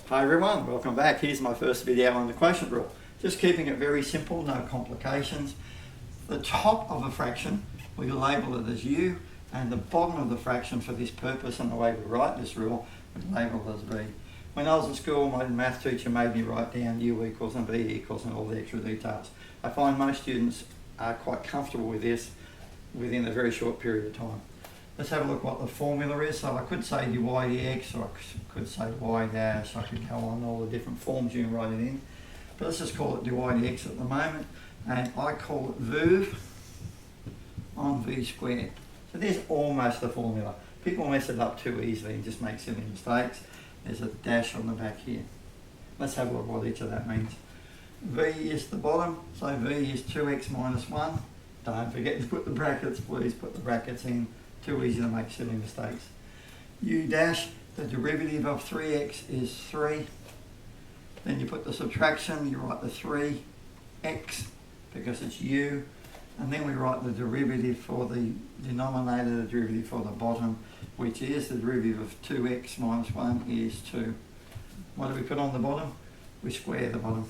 Hi everyone, welcome back. Here's my first video on the quotient rule. Just keeping it very simple, no complications. The top of a fraction, we label it as u, and the bottom of the fraction for this purpose and the way we write this rule, we label it as v. When I was at school, my math teacher made me write down u equals and v equals and all the extra details. I find most students are quite comfortable with this within a very short period of time. Let's have a look what the formula is. So I could say dy dx, or I could say y dash, I could go on all the different forms you can write it in. But let's just call it dy dx at the moment, and I call it v on v squared. So there's almost the formula. People mess it up too easily and just make silly mistakes. There's a dash on the back here. Let's have a look what each of that means. V is the bottom, so v is 2x minus 1. Don't forget to put the brackets, please put the brackets in. Too easy to make silly mistakes. U dash, the derivative of 3x is 3. Then you put the subtraction, you write the 3x because it's u. And then we write the derivative for the denominator, the derivative for the bottom, which is the derivative of 2x minus 1 is 2. What do we put on the bottom? We square the bottom,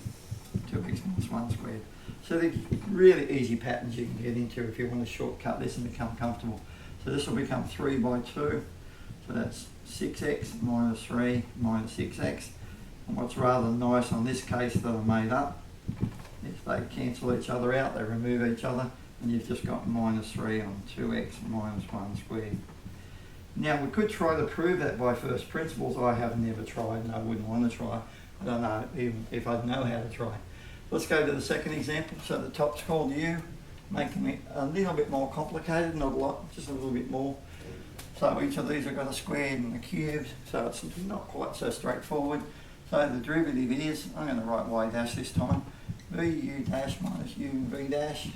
2x minus 1 squared. So they're really easy patterns you can get into if you want to shortcut this and become comfortable. So this will become 3 by 2, so that's 6x minus 3 minus 6x. And what's rather nice on this case that I made up, if they cancel each other out, they remove each other, and you've just got minus 3 on 2x minus 1 squared. Now we could try to prove that by first principles. I have never tried and I wouldn't want to try. I don't know even if I'd know how to try. Let's go to the second example. So the top's called u, making it a little bit more complicated, not a lot, just a little bit more. So each of these have got a squared and a cubed, so it's not quite so straightforward. So the derivative is, I'm going to write y dash this time, v u dash minus u v dash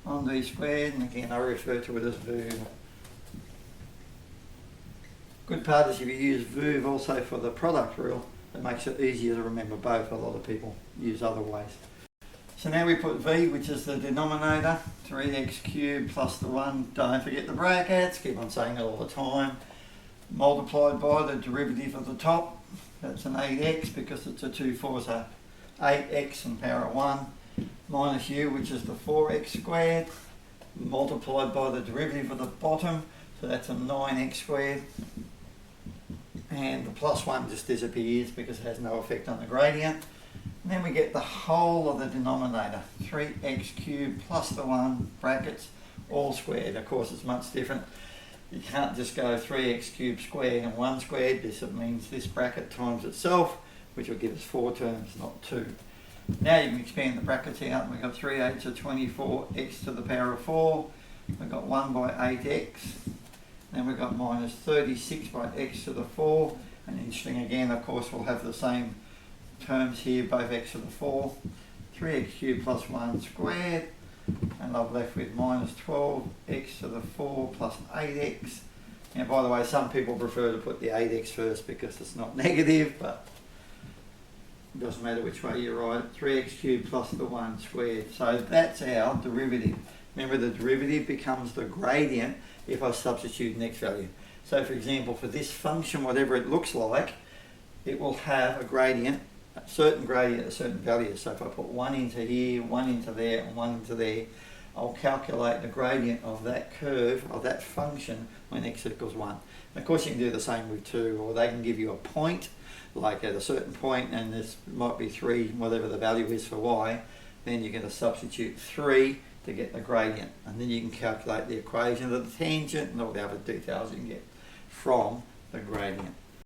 on v squared, and again I refer to it as v. Good part is if you use v also for the product rule, it makes it easier to remember both. A lot of people use other ways. So now we put v, which is the denominator, 3x cubed plus the 1, don't forget the brackets, keep on saying it all the time, multiplied by the derivative of the top, that's an 8x because it's a 2 4, so 8x and power of 1, minus u, which is the 4x squared, multiplied by the derivative of the bottom, so that's a 9x squared, and the plus 1 just disappears because it has no effect on the gradient. And then we get the whole of the denominator, 3x cubed plus the 1, brackets, all squared. Of course it's much different. You can't just go 3x cubed squared and 1 squared. This means this bracket times itself, which will give us 4 terms, not 2. Now you can expand the brackets out. We've got 3 8s of 24, x to the power of 4. We've got 1 by 8x. Then we've got minus 36 by x to the 4. And interesting again, of course, we'll have the same terms here, both x to the 4, 3x cubed plus 1 squared, and I'm left with minus 12 x to the 4 plus 8x. Now by the way, some people prefer to put the 8x first because it's not negative, but it doesn't matter which way you write it. 3x cubed plus the 1 squared. So that's our derivative. Remember, the derivative becomes the gradient if I substitute next value. So for example, for this function, whatever it looks like, it will have a gradient, a certain gradient at certain values. So if I put 1 into here, 1 into there, and 1 into there, I'll calculate the gradient of that curve, of that function, when x equals 1. And of course you can do the same with 2, or they can give you a point, like at a certain point, and this might be 3, whatever the value is for y, then you're going to substitute 3 to get the gradient. And then you can calculate the equation of the tangent and all the other details you can get from the gradient.